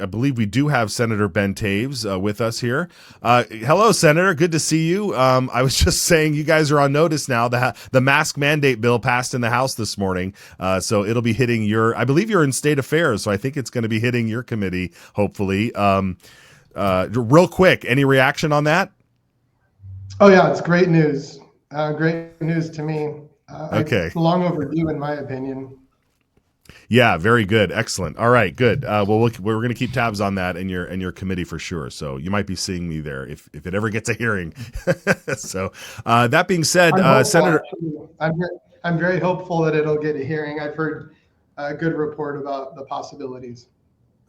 I believe we do have Senator Ben Toews with us here. Hello, Senator. Good to see you. I was just saying you guys are on notice now. The mask mandate bill passed in the House this morning, so it'll be hitting I believe you're in State Affairs, so I think it's going to be hitting your committee, hopefully. Real quick, any reaction on that? Oh, yeah, it's great news. Great news to me. Okay. Long overdue, in my opinion. Yeah, very good. Excellent. All right, good. We're going to keep tabs on that and your committee for sure. So you might be seeing me there if it ever gets a hearing. So that being said, Senator, I'm very hopeful that it'll get a hearing. I've heard a good report about the possibilities.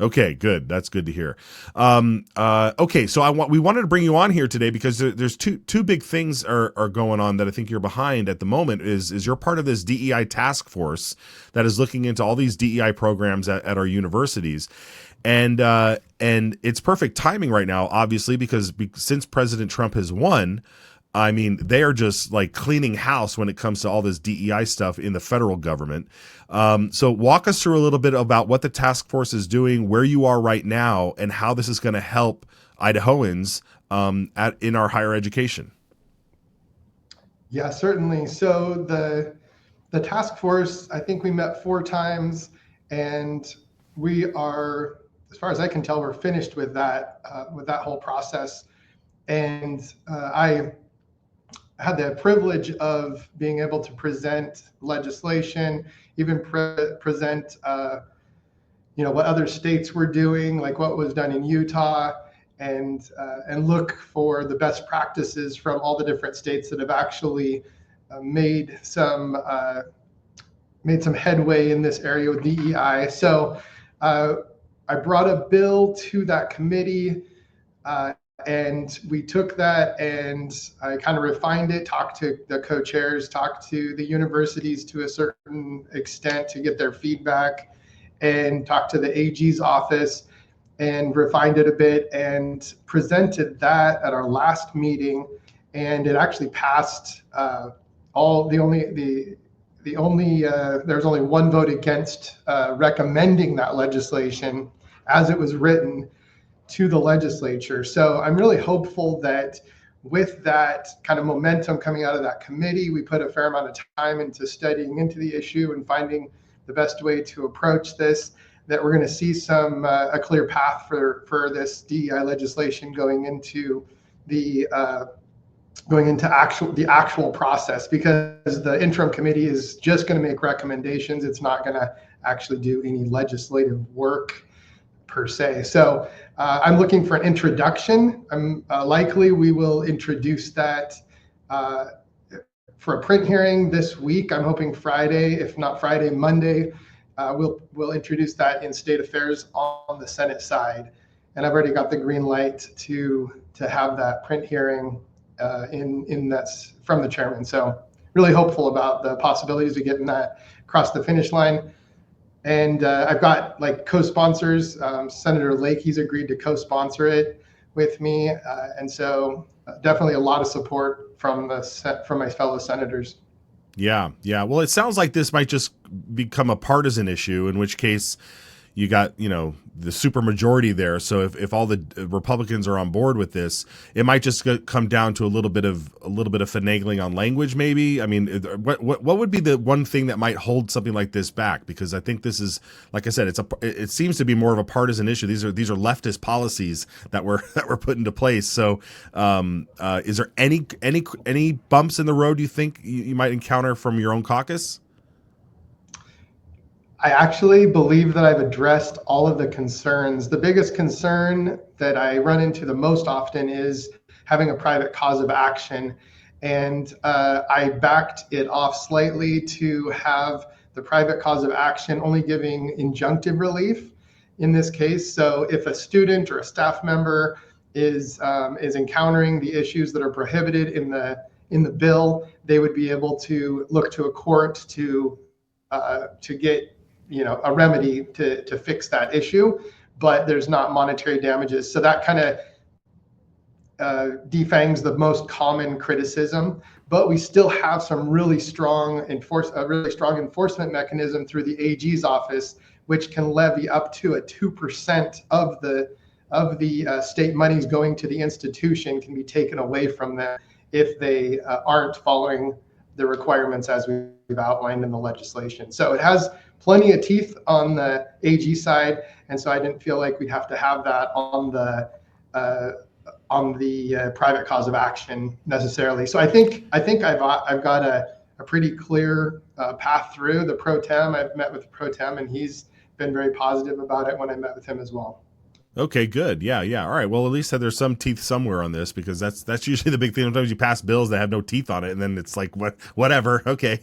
Okay, good. That's good to hear. Okay, so we wanted to bring you on here today because there's two big things are going on that I think you're behind at the moment. Is you're part of this DEI task force that is looking into all these DEI programs at our universities, and it's perfect timing right now, obviously, because since President Trump has won. I mean, they are just like cleaning house when it comes to all this DEI stuff in the federal government. So walk us through a little bit about what the task force is doing, where you are right now, and how this is going to help Idahoans in our higher education. Yeah, certainly. So the task force, I think we met 4 times, and we are, as far as I can tell, we're finished with that whole process. And I had the privilege of being able to present legislation, even present, what other states were doing, like what was done in Utah, and look for the best practices from all the different states that have actually made some headway in this area with DEI. So I brought a bill to that committee. And we took that and I kind of refined it, talked to the co-chairs, talked to the universities to a certain extent to get their feedback, and talked to the AG's office and refined it a bit and presented that at our last meeting. And it actually passed there was only one vote against recommending that legislation as it was written to the legislature. So I'm really hopeful that with that kind of momentum coming out of that committee, we put a fair amount of time into studying into the issue and finding the best way to approach this, that we're going to see a clear path for this DEI legislation going into the actual process, because the interim committee is just going to make recommendations. It's not going to actually do any legislative work per se. So I'm looking for an introduction. Likely we will introduce that for a print hearing this week. I'm hoping Friday, if not Friday, Monday. We'll introduce that in State Affairs on the Senate side, and I've already got the green light to have that print hearing that's from the chairman. So really hopeful about the possibilities of getting that across the finish line. And I've got co-sponsors. Senator Lakey's agreed to co-sponsor it with me, and so definitely a lot of support from my fellow senators. Yeah. Well, it sounds like this might just become a partisan issue, in which case you got, the super majority there. So if all the Republicans are on board with this, it might just come down to a little bit of finagling on language, maybe. I mean, what would be the one thing that might hold something like this back? Because I think this is, like I said, it seems to be more of a partisan issue. These are leftist policies that were put into place. So is there any bumps in the road you think you might encounter from your own caucus? I actually believe that I've addressed all of the concerns. The biggest concern that I run into the most often is having a private cause of action. And I backed it off slightly to have the private cause of action only giving injunctive relief in this case. So if a student or a staff member is encountering the issues that are prohibited in the bill, they would be able to look to a court to get a remedy to fix that issue, but there's not monetary damages. So that kind of defangs the most common criticism, but we still have some really strong enforcement mechanism through the AG's office, which can levy up to a 2% of the state monies going to the institution can be taken away from them if they aren't following the requirements as we've outlined in the legislation. So it has plenty of teeth on the AG side, and so I didn't feel like we'd have to have that on the private cause of action necessarily. So I think I've got a pretty clear path through the pro tem. I've met with the pro tem, and he's been very positive about it when I met with him as well. Okay, good. Yeah, yeah. All right. Well, at least there's some teeth somewhere on this, because that's usually the big thing. Sometimes you pass bills that have no teeth on it, and then it's like, whatever. Okay.